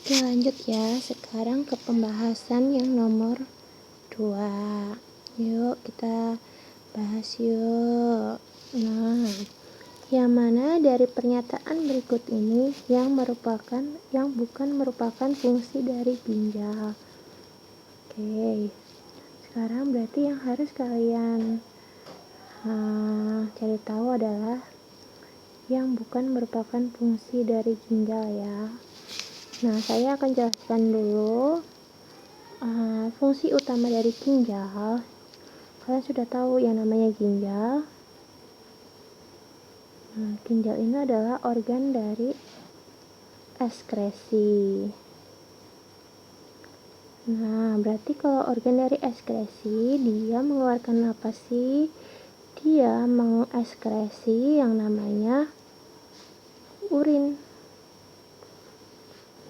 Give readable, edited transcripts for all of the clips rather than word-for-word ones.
Oke, lanjut ya. Sekarang ke pembahasan yang nomor 2. Yuk kita bahas yuk. Nah, yang mana dari pernyataan berikut ini yang bukan merupakan fungsi dari ginjal? Oke, sekarang berarti yang harus kalian cari tahu adalah yang bukan merupakan fungsi dari ginjal ya. Nah, saya akan jelaskan dulu fungsi utama dari ginjal. Kalian sudah tahu yang namanya ginjal. Nah, ginjal ini adalah organ dari ekskresi. Nah, berarti kalau organ dari ekskresi, dia mengeluarkan apa sih? Dia mengekskresi yang namanya urin.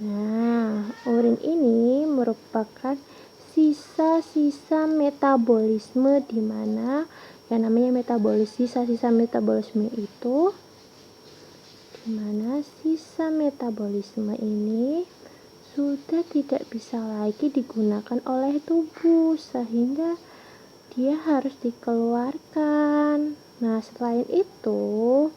Nah, urin ini merupakan sisa-sisa metabolisme, di mana yang namanya sisa-sisa metabolisme itu, di mana sisa metabolisme ini sudah tidak bisa lagi digunakan oleh tubuh, sehingga dia harus dikeluarkan. Nah, selain itu,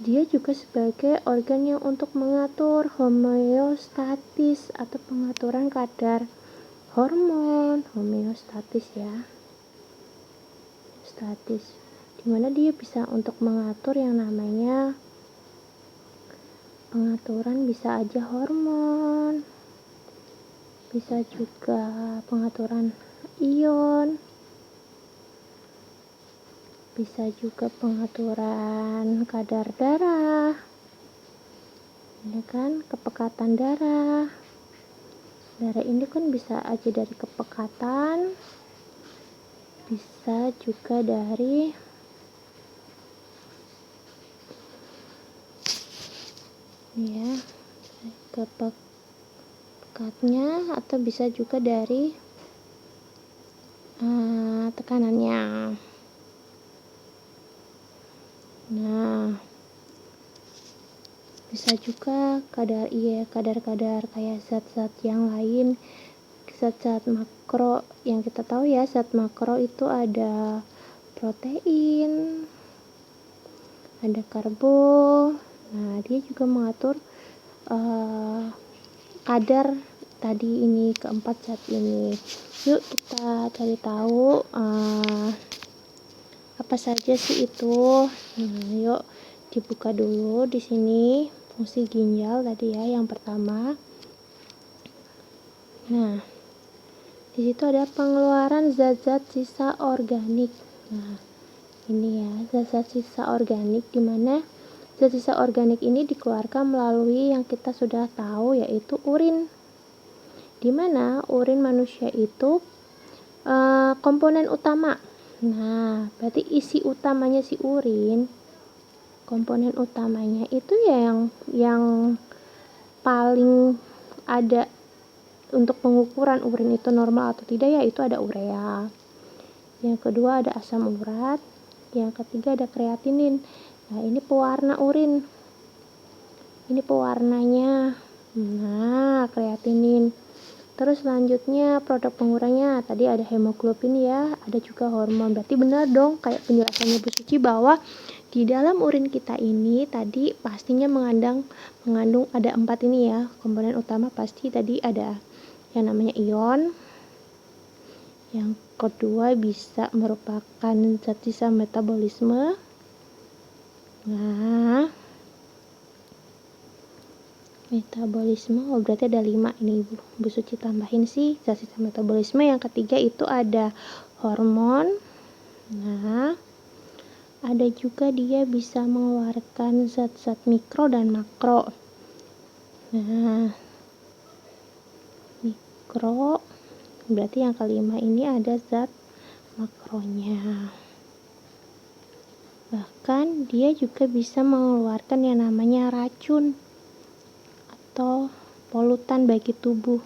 dia juga sebagai organ yang untuk mengatur homeostatis atau pengaturan kadar hormon. Homeostatis ya, statis, dimana dia bisa untuk mengatur yang namanya pengaturan, bisa aja hormon, bisa juga pengaturan ion, bisa juga pengaturan kadar darah, ya kan, kepekatan darah. Darah ini kan bisa aja dari kepekatan, bisa juga dari kepekatnya, atau bisa juga dari tekanannya. Nah, bisa juga kadar-kadar kayak zat-zat yang lain, zat-zat makro. Yang kita tahu ya, zat makro itu ada protein, ada karbo. Nah, dia juga mengatur kadar tadi ini, keempat zat ini. Yuk kita cari tahu apa saja sih itu. Nah, yuk dibuka dulu di sini fungsi ginjal tadi ya, yang pertama. Nah, di situ ada pengeluaran zat-zat sisa organik. Nah, ini ya, zat-zat sisa organik, dimana zat sisa organik ini dikeluarkan melalui yang kita sudah tahu, yaitu urin. Dimana urin manusia itu komponen utama. Nah, berarti isi utamanya si urin, komponen utamanya itu ya yang paling ada untuk pengukuran urin itu normal atau tidak, yaitu ada urea. Yang kedua ada asam urat. Yang ketiga ada kreatinin. Nah, ini pewarna urin. Ini pewarnanya. Nah, kreatinin. Terus selanjutnya produk pengurangnya, tadi ada hemoglobin ya, ada juga hormon. Berarti benar dong kayak penjelasannya Bu Suci, bahwa di dalam urin kita ini tadi pastinya mengandung ada 4 ini ya, komponen utama. Pasti tadi ada yang namanya ion. Yang kedua bisa merupakan zat sisa metabolisme. Nah, metabolisme, berarti ada 5 ini Bu Suci tambahin sih zat sisa metabolisme. Yang ketiga itu ada hormon. Nah, ada juga dia bisa mengeluarkan zat-zat mikro dan makro. Nah, mikro berarti yang kelima ini ada zat makronya. Bahkan dia juga bisa mengeluarkan yang namanya racun atau polutan bagi tubuh.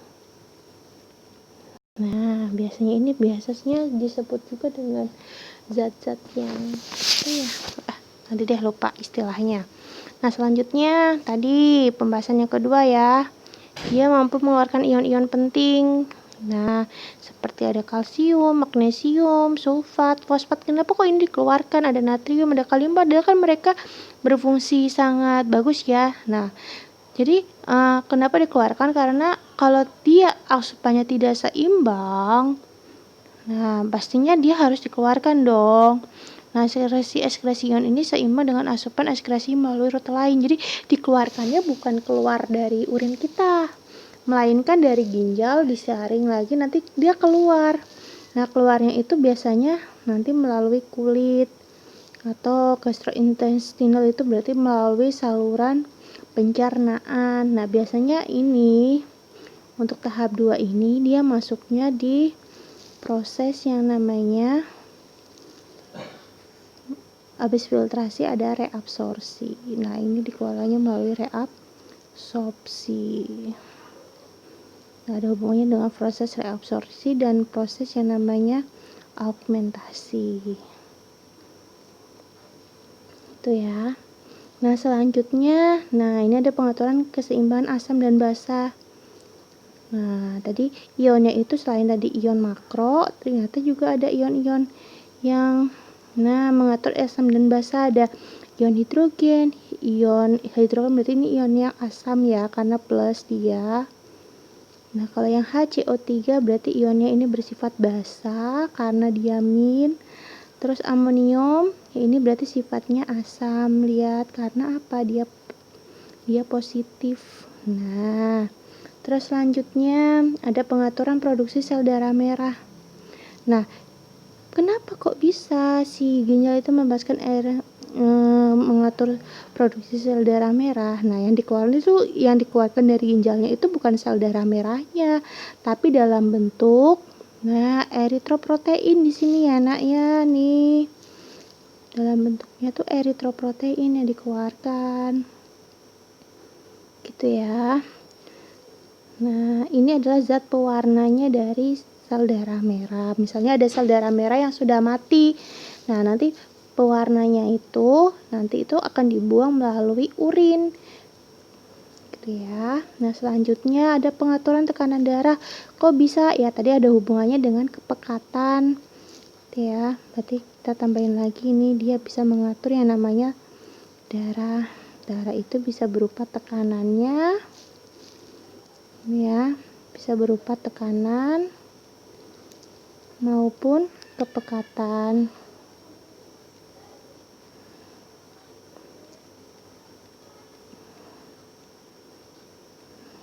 Nah, biasanya disebut juga dengan zat-zat yang nanti lupa istilahnya. Nah, selanjutnya tadi pembahasan yang kedua ya, Dia mampu mengeluarkan ion-ion penting. Nah, seperti ada kalsium, magnesium, sulfat, fosfat. Kenapa kok ini dikeluarkan? Ada natrium, ada kalium, padahal kan mereka berfungsi sangat bagus ya. Nah, jadi kenapa dikeluarkan? Karena kalau dia asupannya tidak seimbang, nah pastinya dia harus dikeluarkan dong. Nah, ekskresi ion ini seimbang dengan asupan ekskresi melalui rute lain. Jadi dikeluarkannya bukan keluar dari urin kita, melainkan dari ginjal disaring lagi nanti dia keluar. Nah, keluarnya itu biasanya nanti melalui kulit atau gastrointestinal, itu berarti melalui saluran pencernaan. Nah, biasanya ini untuk tahap 2 ini dia masuknya di proses yang namanya habis filtrasi ada reabsorpsi. Nah, ini dikeluarkannya melalui reabsorpsi. Nah, ada hubungannya dengan proses reabsorpsi dan proses yang namanya augmentasi. Itu ya. Nah, selanjutnya, ini ada pengaturan keseimbangan asam dan basa. Nah, tadi ionnya itu selain tadi ion makro, ternyata juga ada ion-ion yang mengatur asam dan basa. Ada ion hidrogen berarti ini ion yang asam ya, karena plus dia. Nah, kalau yang HCO3 berarti ionnya ini bersifat basa karena diamin. Terus amonium, ini berarti sifatnya asam. Lihat, karena apa? Dia positif. Nah, terus selanjutnya ada pengaturan produksi sel darah merah. Nah, kenapa kok bisa si ginjal itu membebaskan air mengatur produksi sel darah merah? Nah, yang dikeluarkan dari ginjalnya itu bukan sel darah merahnya, tapi dalam bentuk eritroprotein di sini ya, Nak ya, nih. Dalam bentuknya tuh eritroprotein yang dikeluarkan. Gitu ya. Nah, ini adalah zat pewarnanya dari sel darah merah. Misalnya ada sel darah merah yang sudah mati. Nah, nanti pewarnanya itu akan dibuang melalui urin. Gitu ya. Nah, selanjutnya ada pengaturan tekanan darah. Kok bisa? Ya, tadi ada hubungannya dengan kepekatan. Gitu ya. Berarti kita tambahin lagi nih, dia bisa mengatur yang namanya darah. Darah itu bisa berupa tekanannya. Ya, bisa berupa tekanan maupun kepekatan.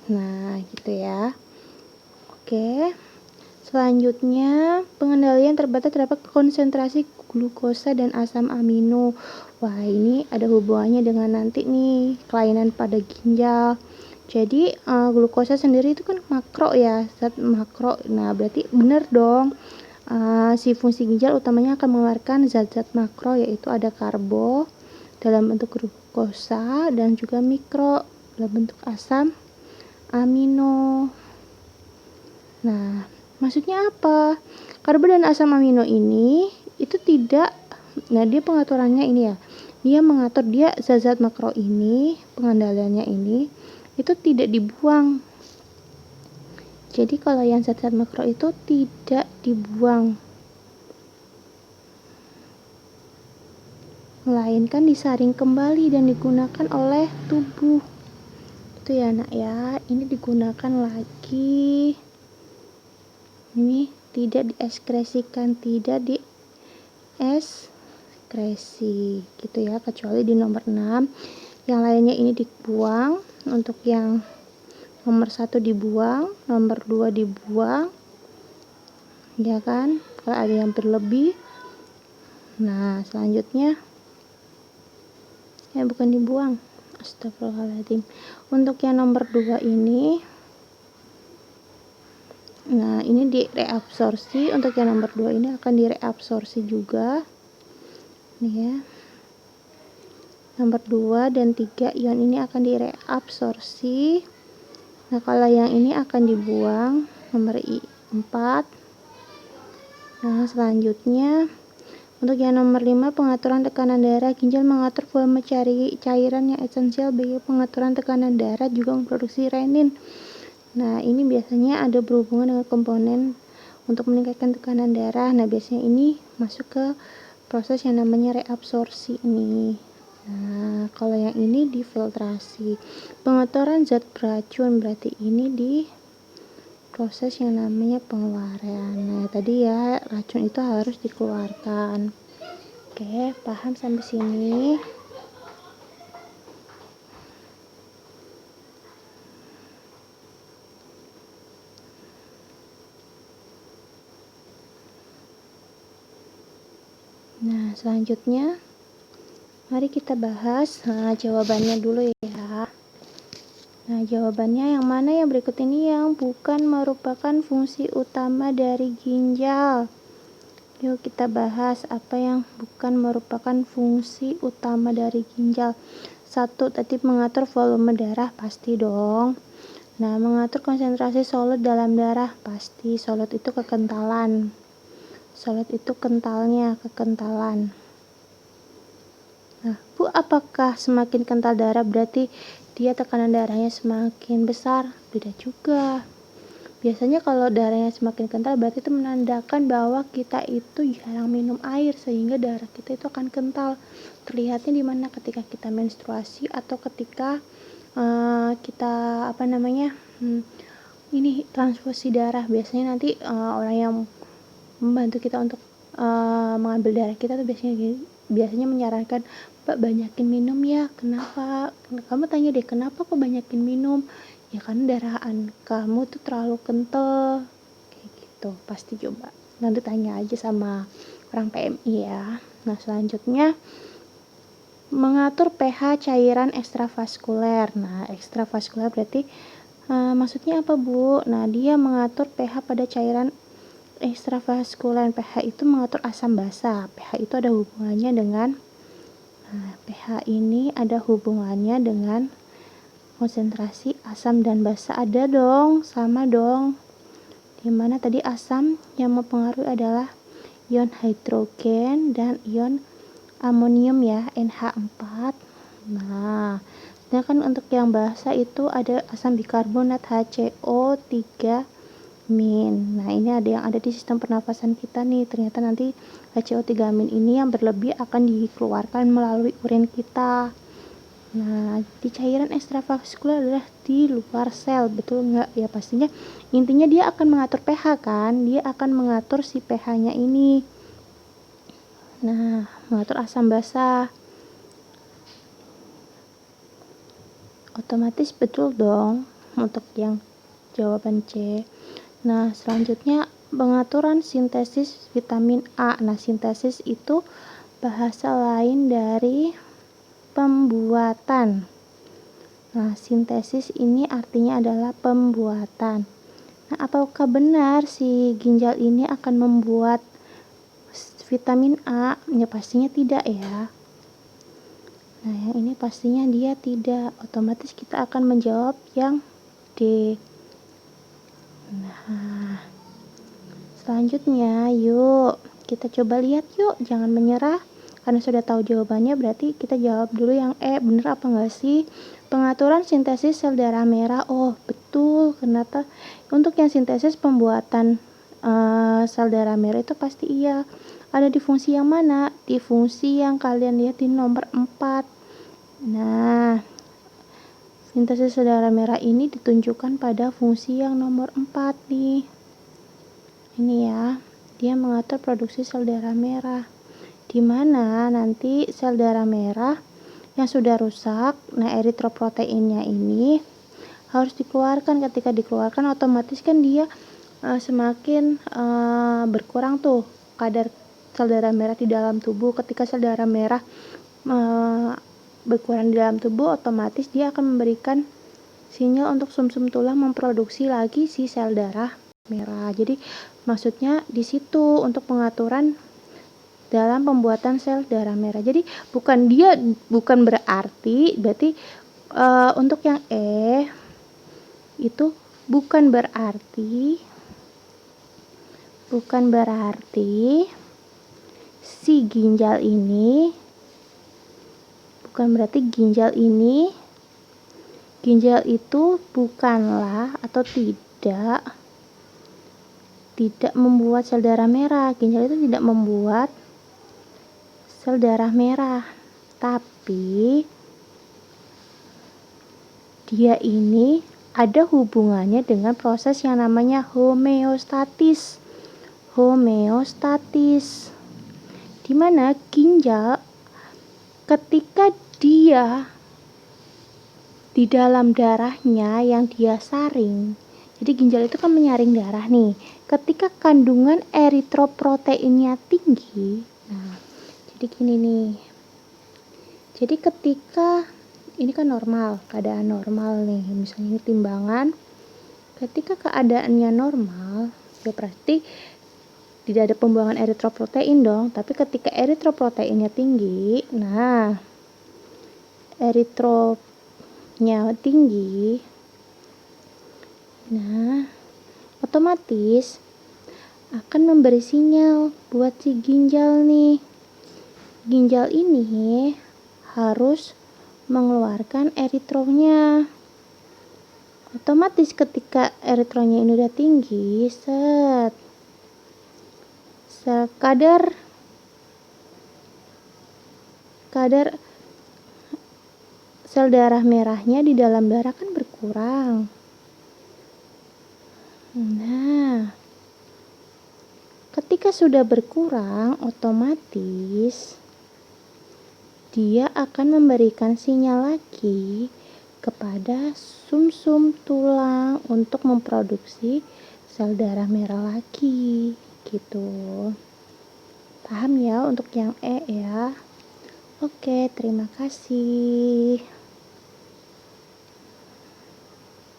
Nah, gitu ya. Oke. Selanjutnya, pengendalian terbatas terhadap konsentrasi glukosa dan asam amino. Wah, ini ada hubungannya dengan nanti nih, kelainan pada ginjal. Jadi, glukosa sendiri itu kan makro ya, zat makro. Nah, berarti benar dong. Si fungsi ginjal utamanya akan mengeluarkan zat-zat makro, yaitu ada karbo dalam bentuk glukosa dan juga mikro dalam bentuk asam amino. Nah, maksudnya apa? Karbo dan asam amino ini itu tidak, dia pengaturannya ini ya. Dia mengatur zat-zat makro ini, pengendaliannya ini itu tidak dibuang. Jadi kalau yang zat-zat makro itu tidak dibuang, melainkan disaring kembali dan digunakan oleh tubuh. Itu ya, Nak ya. Ini digunakan lagi. Ini tidak diekskresikan, tidak dieskresi gitu ya, kecuali di nomor 6. Yang lainnya ini dibuang. Untuk yang nomor 1 dibuang, nomor 2 dibuang. Ya kan? Kalau ada yang berlebih. Nah, selanjutnya bukan dibuang. Astagfirullahaladzim. Untuk yang nomor 2 ini, ini direabsorpsi. Untuk yang nomor 2 ini akan direabsorpsi juga. Nih ya. Nomor 2 dan 3 ion ini akan direabsorpsi. Nah, kalau yang ini akan dibuang, nomor 4. Nah, selanjutnya untuk yang nomor 5, pengaturan tekanan darah. Ginjal mengatur volume cairan yang esensial bagi pengaturan tekanan darah, juga memproduksi renin. Nah, ini biasanya ada berhubungan dengan komponen untuk meningkatkan tekanan darah. Nah, biasanya ini masuk ke proses yang namanya reabsorpsi ini. Nah, kalau yang ini difiltrasi. Pengetahuan zat beracun berarti ini di proses yang namanya pengeluaran. Nah, tadi ya racun itu harus dikeluarkan. Oke, paham sampai sini? Nah, selanjutnya mari kita bahas jawabannya dulu ya. Nah, jawabannya yang mana yang berikut ini yang bukan merupakan fungsi utama dari ginjal? Yuk kita bahas apa yang bukan merupakan fungsi utama dari ginjal. 1. Tadi mengatur volume darah, pasti dong. Nah, mengatur konsentrasi solut dalam darah, pasti. Solut itu kekentalan. Solut itu kentalnya, kekentalan. Nah, Bu, apakah semakin kental darah berarti dia tekanan darahnya semakin besar? Beda juga. Biasanya kalau darahnya semakin kental berarti itu menandakan bahwa kita itu jarang minum air sehingga darah kita itu akan kental. Terlihatnya di mana ketika kita menstruasi atau ketika kita ini transfusi darah. Biasanya nanti orang yang membantu kita untuk mengambil darah kita tuh biasanya menyarankan, Mbak, banyakin minum ya. Kenapa? Kamu tanya deh, kenapa kok banyakin minum? Ya kan darahan kamu tuh terlalu kental kayak gitu. Pasti coba nanti tanya aja sama orang PMI ya. Nah, selanjutnya mengatur pH cairan ekstravaskuler. Nah, ekstravaskuler berarti maksudnya apa, Bu? Nah, dia mengatur pH pada cairan ekstravaskuler. pH itu mengatur asam basa. pH itu ada hubungannya dengan pH ini ada hubungannya dengan konsentrasi asam dan basa. Ada dong, sama dong. Dimana tadi asam yang mempengaruhi adalah ion hidrogen dan ion amonium ya, NH4. Nah, sedangkan untuk yang basa itu ada asam bikarbonat HCO3-. Nah, ini ada yang ada di sistem pernafasan kita nih. Ternyata nanti HCO3- ini yang berlebih akan dikeluarkan melalui urin kita. Nah, di cairan ekstravaskuler adalah di luar sel, betul nggak? Ya pastinya intinya dia akan mengatur pH kan, dia akan mengatur si pH-nya ini. Nah, mengatur asam basa. Otomatis betul dong untuk yang jawaban C. Nah, selanjutnya pengaturan sintesis vitamin A. Nah, sintesis itu bahasa lain dari pembuatan. Nah, sintesis ini artinya adalah pembuatan. Nah, apakah benar si ginjal ini akan membuat vitamin A? Ya, pastinya tidak ya. Nah, yang ini pastinya dia tidak. Otomatis kita akan menjawab yang D. Nah, selanjutnya yuk kita coba lihat yuk, jangan menyerah. Karena sudah tahu jawabannya berarti kita jawab dulu yang E, bener apa enggak sih? Pengaturan sintesis sel darah merah. Oh, betul. Kenapa? Untuk yang sintesis pembuatan sel darah merah itu pasti iya. Ada di fungsi yang mana? Di fungsi yang kalian lihat di nomor 4. Nah, sintesis sel darah merah ini ditunjukkan pada fungsi yang nomor 4 nih. Ini ya, dia mengatur produksi sel darah merah. Di mana nanti sel darah merah yang sudah rusak, nah eritroproteinnya ini harus dikeluarkan. Ketika dikeluarkan otomatis kan dia semakin berkurang tuh kadar sel darah merah di dalam tubuh. Ketika sel darah merah berkurang di dalam tubuh, otomatis dia akan memberikan sinyal untuk sumsum tulang memproduksi lagi si sel darah merah. Jadi maksudnya di situ untuk pengaturan dalam pembuatan sel darah merah. Jadi bukan berarti untuk yang E itu bukan berarti si ginjal ini ginjal itu bukanlah atau tidak membuat sel darah merah. Ginjal itu tidak membuat sel darah merah, tapi dia ini ada hubungannya dengan proses yang namanya homeostatis. Di mana ginjal ketika dia di dalam darahnya yang dia saring, jadi ginjal itu kan menyaring darah nih, ketika kandungan eritroproteinnya tinggi, nah jadi gini nih, jadi ketika ini kan normal, keadaan normal nih, misalnya ini timbangan, ketika keadaannya normal ya berarti tidak ada pembuangan eritroprotein dong, tapi ketika eritroproteinnya tinggi, nah eritronya tinggi, nah otomatis akan memberi sinyal buat si ginjal nih. Ginjal ini harus mengeluarkan eritronya. Otomatis ketika eritronya ini udah tinggi, kadar sel darah merahnya di dalam darah kan berkurang. Nah, ketika sudah berkurang, otomatis dia akan memberikan sinyal lagi kepada sumsum tulang untuk memproduksi sel darah merah lagi, gitu. Paham ya untuk yang E ya? Oke, terima kasih.